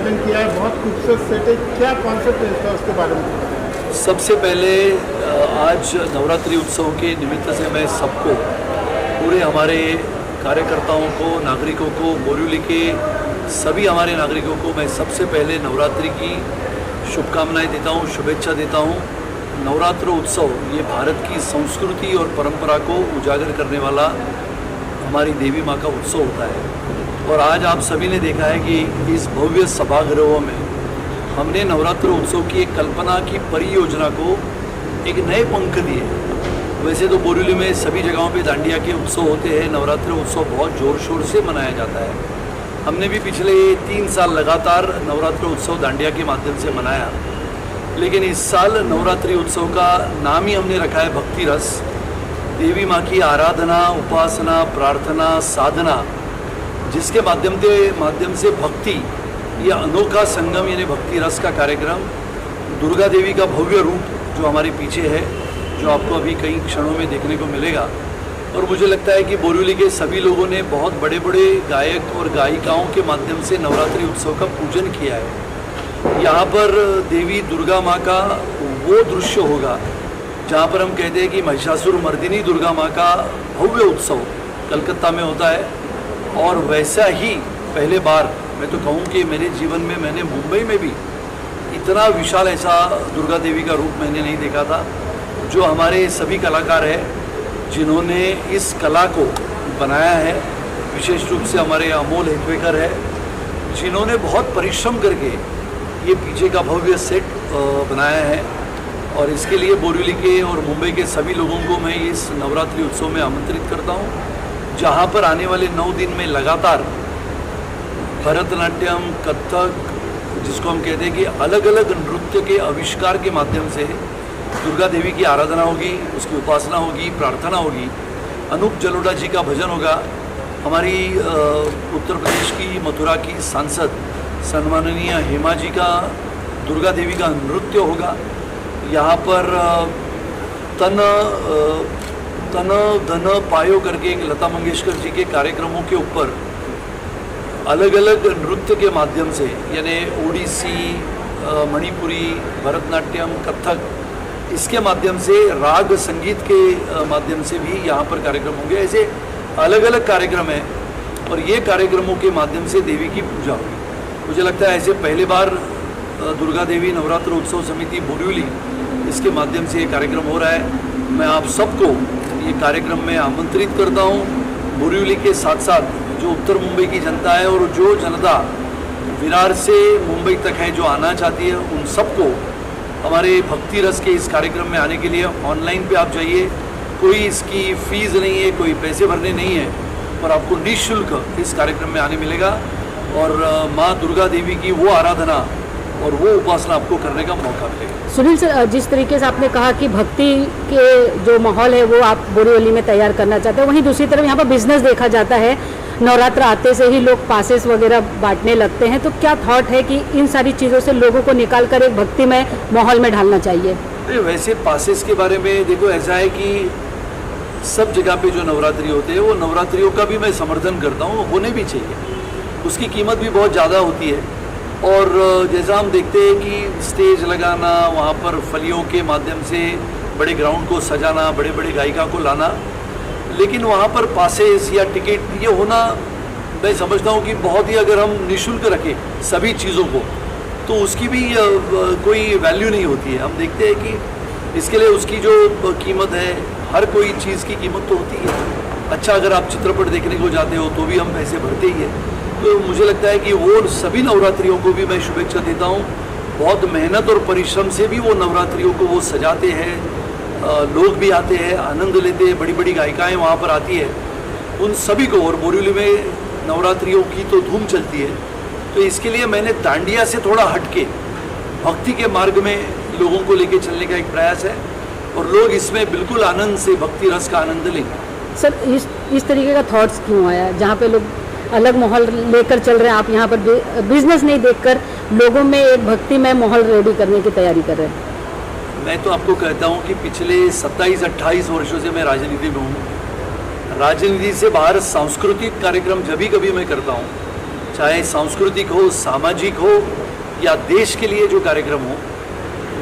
आयोजन किया है, बहुत खूबसूरत सेट है, क्या कॉन्सेप्ट है इसका, उसके बारे में? सबसे पहले आज नवरात्रि उत्सव के निमित्त से मैं सबको, पूरे हमारे कार्यकर्ताओं को, नागरिकों को, बोरिवली के सभी हमारे नागरिकों को मैं सबसे पहले नवरात्रि की शुभकामनाएं देता हूं, शुभेच्छा देता हूं। नवरात्र उत्सव ये भारत की संस्कृति और परंपरा को उजागर करने वाला हमारी देवी माँ का उत्सव होता है। और आज आप सभी ने देखा है कि इस भव्य सभागृहों में हमने नवरात्र उत्सव की एक कल्पना की परियोजना को एक नए पंख दिए। वैसे तो बोरिवली में सभी जगहों पे दांडिया के उत्सव होते हैं, नवरात्र उत्सव बहुत ज़ोर शोर से मनाया जाता है। हमने भी पिछले 3 साल लगातार नवरात्र उत्सव दांडिया के माध्यम से मनाया, लेकिन इस साल नवरात्रि उत्सव का नाम ही हमने रखा है भक्ति रस। देवी माँ की आराधना, उपासना, प्रार्थना, साधना, जिसके माध्यम से भक्ति, यह अनोखा संगम यानी भक्ति रस का कार्यक्रम, दुर्गा देवी का भव्य रूप जो हमारे पीछे है, जो आपको अभी कई क्षणों में देखने को मिलेगा। और मुझे लगता है कि बोरिवली के सभी लोगों ने बहुत बड़े बड़े गायक और गायिकाओं के माध्यम से नवरात्रि उत्सव का पूजन किया है। यहाँ पर देवी दुर्गा माँ का वो दृश्य होगा जहाँ पर हम कहते हैं कि महिषासुर मर्दिनी दुर्गा माँ का भव्य उत्सव कलकत्ता में होता है। और वैसा ही पहले बार मैं तो कहूँ कि मेरे जीवन में मैंने मुंबई में भी इतना विशाल ऐसा दुर्गा देवी का रूप मैंने नहीं देखा था। जो हमारे सभी कलाकार हैं जिन्होंने इस कला को बनाया है, विशेष रूप से हमारे अमोल हेतवेकर है, जिन्होंने बहुत परिश्रम करके ये पीछे का भव्य सेट बनाया है। और इसके लिए बोरिवली के और मुंबई के सभी लोगों को मैं इस नवरात्रि उत्सव में आमंत्रित करता हूँ, जहाँ पर आने वाले 9 दिन में लगातार भरतनाट्यम, कथक, जिसको हम कहते हैं कि अलग अलग नृत्य के आविष्कार के माध्यम से दुर्गा देवी की आराधना होगी, उसकी उपासना होगी, प्रार्थना होगी। अनूप जलोटा जी का भजन होगा। हमारी उत्तर प्रदेश की मथुरा की सांसद सम्माननीय हेमा जी का दुर्गा देवी का नृत्य होगा। यहाँ पर तन धन पायो करके एक लता मंगेशकर जी के कार्यक्रमों के ऊपर अलग अलग नृत्य के माध्यम से, यानी ओडिसी, मणिपुरी, भरतनाट्यम, कथक, इसके माध्यम से राग संगीत के माध्यम से भी यहाँ पर कार्यक्रम होंगे। ऐसे अलग अलग कार्यक्रम हैं और ये कार्यक्रमों के माध्यम से देवी की पूजा होगी। मुझे लगता है ऐसे पहली बार दुर्गा देवी नवरात्र उत्सव समिति बोरिवली, इसके माध्यम से ये कार्यक्रम हो रहा है। मैं आप सबको ये कार्यक्रम में आमंत्रित करता हूँ। बोरिवली के साथ साथ जो उत्तर मुंबई की जनता है और जो जनता विरार से मुंबई तक है जो आना चाहती है, उन सबको हमारे भक्ति रस के इस कार्यक्रम में आने के लिए ऑनलाइन पे आप जाइए। कोई इसकी फीस नहीं है, कोई पैसे भरने नहीं है, पर आपको निःशुल्क इस कार्यक्रम में आने मिलेगा और माँ दुर्गा देवी की वो आराधना और वो उपासना आपको करने का मौका मिलेगा। सुनील सर, जिस तरीके से आपने कहा कि भक्ति के जो माहौल है वो आप बोरीवली में तैयार करना चाहते हैं, वहीं दूसरी तरफ यहाँ पर बिजनेस देखा जाता है। नवरात्र आते से ही लोग पासेस वगैरह बांटने लगते हैं, तो क्या थॉट है कि इन सारी चीज़ों से लोगों को निकाल कर एक भक्तिमय माहौल में ढालना चाहिए? वैसे पासेस के बारे में देखो, ऐसा है कि सब जगह पे जो नवरात्रि होते हैं वो नवरात्रियों का भी मैं समर्थन करता हूँ, होने भी चाहिए। उसकी कीमत भी बहुत ज़्यादा होती है और जैसा हम देखते हैं कि स्टेज लगाना, वहाँ पर फलियों के माध्यम से बड़े ग्राउंड को सजाना, बड़े बड़े गायिका को लाना, लेकिन वहाँ पर पासेस या टिकट ये होना, मैं समझता हूँ कि बहुत ही, अगर हम निःशुल्क रखें सभी चीज़ों को तो उसकी भी कोई वैल्यू नहीं होती है। हम देखते हैं कि इसके लिए उसकी जो कीमत है, हर कोई चीज़ की कीमत तो होती है। अच्छा, अगर आप चित्रपट देखने को जाते हो तो भी हम पैसे भरते ही हैं। तो मुझे लगता है कि वो सभी नवरात्रियों को भी मैं शुभेच्छा देता हूँ। बहुत मेहनत और परिश्रम से भी वो नवरात्रियों को वो सजाते हैं, लोग भी आते हैं, आनंद लेते हैं, बड़ी बड़ी गायिकाएँ वहाँ पर आती है, उन सभी को। और बोरिवली में नवरात्रियों की तो धूम चलती है, तो इसके लिए मैंने दांडिया से थोड़ा हटके भक्ति के मार्ग में लोगों को लेके चलने का एक प्रयास है और लोग इसमें बिल्कुल आनंद से भक्ति रस का आनंद लेंगे। सर, इस तरीके का थॉट्स क्यों आया, जहाँ पे लोग अलग माहौल लेकर चल रहे हैं, आप यहाँ पर बिजनेस नहीं देखकर लोगों में एक भक्तिमय माहौल रेडी करने की तैयारी कर रहे हैं? मैं तो आपको कहता हूँ कि पिछले 27-28 वर्षों से मैं राजनीति में हूँ। राजनीति से बाहर सांस्कृतिक कार्यक्रम जब भी कभी मैं करता हूँ, चाहे सांस्कृतिक हो, सामाजिक हो या देश के लिए जो कार्यक्रम हो,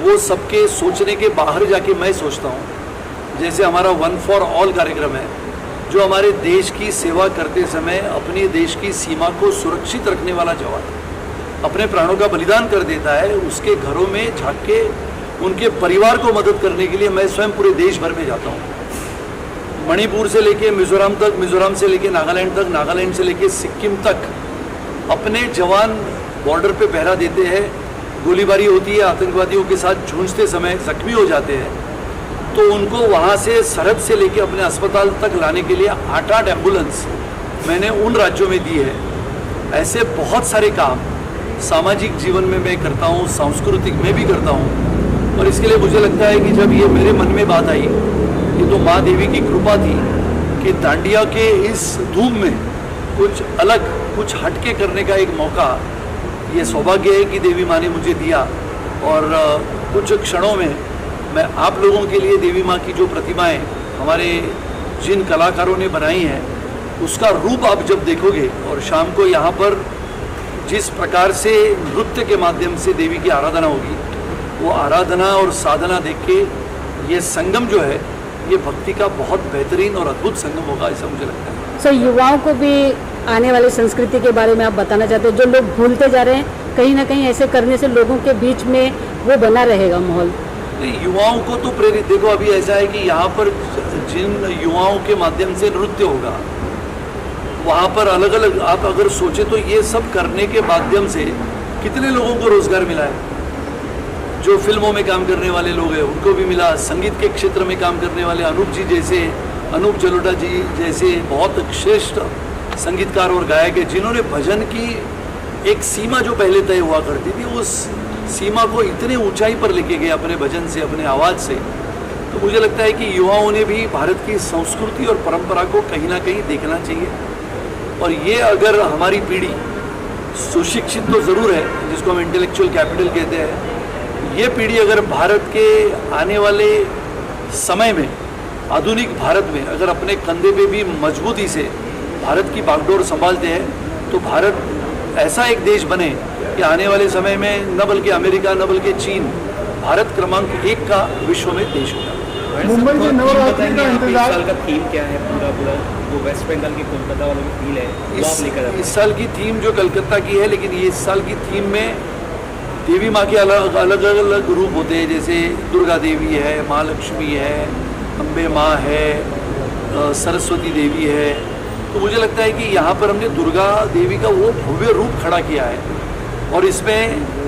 वो सबके सोचने के बाहर जाके मैं सोचता हूँ। जैसे हमारा वन फॉर ऑल कार्यक्रम है, जो हमारे देश की सेवा करते समय अपने देश की सीमा को सुरक्षित रखने वाला जवान अपने प्राणों का बलिदान कर देता है, उसके घरों में झांक के उनके परिवार को मदद करने के लिए मैं स्वयं पूरे देश भर में जाता हूँ। मणिपुर से लेके मिजोरम तक, मिजोरम से लेके नागालैंड तक, नागालैंड से लेके सिक्किम तक अपने जवान बॉर्डर पे पहरा देते हैं। गोलीबारी होती है, आतंकवादियों के साथ जूझते समय जख्मी हो जाते हैं, तो उनको वहाँ से सरहद से लेके अपने अस्पताल तक लाने के लिए 8-8 एम्बुलेंस मैंने उन राज्यों में दी है। ऐसे बहुत सारे काम सामाजिक जीवन में मैं करता हूँ, सांस्कृतिक में भी करता हूँ। और इसके लिए मुझे लगता है कि जब ये मेरे मन में बात आई, ये तो माँ देवी की कृपा थी कि दांडिया के इस धूम में कुछ अलग, कुछ हटके करने का एक मौका, ये सौभाग्य है कि देवी माँ ने मुझे दिया। और कुछ क्षणों में मैं आप लोगों के लिए देवी माँ की जो प्रतिमाएं हमारे जिन कलाकारों ने बनाई हैं, उसका रूप आप जब देखोगे और शाम को यहाँ पर जिस प्रकार से नृत्य के माध्यम से देवी की आराधना होगी, वो आराधना और साधना देख के ये संगम जो है, ये भक्ति का बहुत बेहतरीन और अद्भुत संगम होगा, ऐसा मुझे लगता है। सर, युवाओं को भी आने वाली संस्कृति के बारे में आप बताना चाहते हैं? जो लोग भूलते जा रहे हैं, कहीं ना कहीं ऐसे करने से लोगों के बीच में वो बना रहेगा माहौल। युवाओं को तो प्रेरित, देखो अभी ऐसा है कि यहाँ पर जिन युवाओं के माध्यम से नृत्य होगा, वहाँ पर अलग अलग, आप अगर सोचे तो ये सब करने के माध्यम से कितने लोगों को रोजगार मिला है। जो फिल्मों में काम करने वाले लोग हैं उनको भी मिला, संगीत के क्षेत्र में काम करने वाले अनूप जी जैसे, अनूप जलोटा जी जैसे बहुत श्रेष्ठ संगीतकार और गायक है, जिन्होंने भजन की एक सीमा जो पहले तय हुआ करती थी, उस सीमा को इतने ऊंचाई पर लेके गए अपने भजन से, अपने आवाज़ से। तो मुझे लगता है कि युवाओं ने भी भारत की संस्कृति और परंपरा को कहीं ना कहीं देखना चाहिए। और ये अगर हमारी पीढ़ी सुशिक्षित तो ज़रूर है, जिसको हम इंटेलेक्चुअल कैपिटल कहते हैं, ये पीढ़ी अगर भारत के आने वाले समय में, आधुनिक भारत में अगर अपने कंधे पे भी मजबूती से भारत की बागडोर संभालते हैं, तो भारत ऐसा एक देश बने कि आने वाले समय में न बल्कि अमेरिका, न बल्कि चीन, भारत क्रमांक 1 का विश्व में देश होगा। मुंबई में नवरात्रि का इंतजार, इस साल का थीम क्या है? पूरा जो वेस्ट बंगाल की कोलकाता वालों की फील है, वो आप लेकर इस साल की थीम जो कलकत्ता की है, लेकिन ये इस साल की थीम में देवी माँ के अलग अलग रूप होते हैं। जैसे दुर्गा देवी है, माँ लक्ष्मी है, अम्बे माँ है, सरस्वती देवी है। तो मुझे लगता है कि यहाँ पर हमने दुर्गा देवी का वो भव्य रूप खड़ा किया है, और इसमें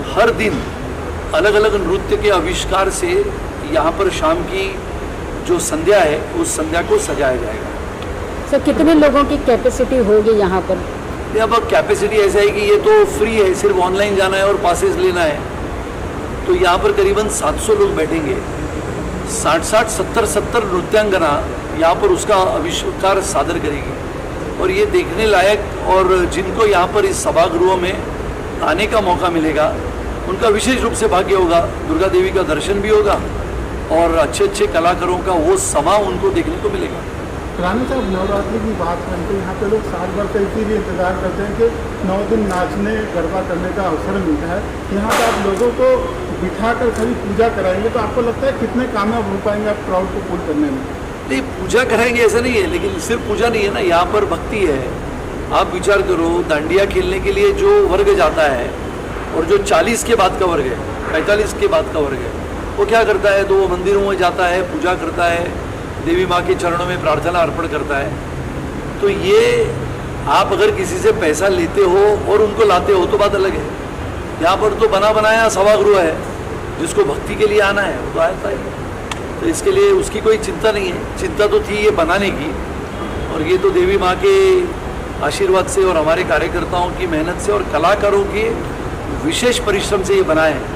हर दिन अलग अलग नृत्य के आविष्कार से यहाँ पर शाम की जो संध्या है, उस संध्या को सजाया जाएगा। सर, कितने लोगों की कैपेसिटी होगी यहाँ पर? अब कैपेसिटी ऐसा है कि ये तो फ्री है, सिर्फ ऑनलाइन जाना है और पासेस लेना है। तो यहाँ पर करीबन 700 लोग बैठेंगे, 60 70 नृत्यांगना यहाँ पर उसका आविष्कार सादर करेगी। और ये देखने लायक, और जिनको यहाँ पर इस सभागृह में आने का मौका मिलेगा, उनका विशेष रूप से भाग्य होगा। दुर्गा देवी का दर्शन भी होगा और अच्छे अच्छे कलाकारों का वो समा उनको देखने को मिलेगा। राणा साहब, नवरात्रि की बात करते हैं, यहाँ पे लोग साल भर से इसीलिए इंतजार करते हैं कि 9 दिन नाचने, गरबा करने का अवसर मिलता है। यहाँ पर आप लोगों को बिठाकर खाली पूजा कराएंगे, तो आपको लगता है कितने कामयाब हो पाएंगे आप क्राउड को पुल करने में? नहीं, पूजा कराएंगे ऐसा नहीं है, लेकिन सिर्फ पूजा नहीं है ना, यहाँ पर भक्ति है। आप विचार करो, दांडिया खेलने के लिए जो वर्ग जाता है और जो 40 के बाद का वर्ग है, 45 के बाद का वर्ग है, वो क्या करता है? तो वो मंदिरों में जाता है, पूजा करता है, देवी माँ के चरणों में प्रार्थना अर्पण करता है। तो ये आप अगर किसी से पैसा लेते हो और उनको लाते हो तो बात अलग है। यहाँ पर तो बना बनाया सभागृह है, जिसको भक्ति के लिए आना है वो तो आता है। तो इसके लिए उसकी कोई चिंता नहीं है। चिंता तो थी ये बनाने की, और ये तो देवी माँ के आशीर्वाद से और हमारे कार्यकर्ताओं की मेहनत से और कलाकारों के विशेष परिश्रम से ये बना है।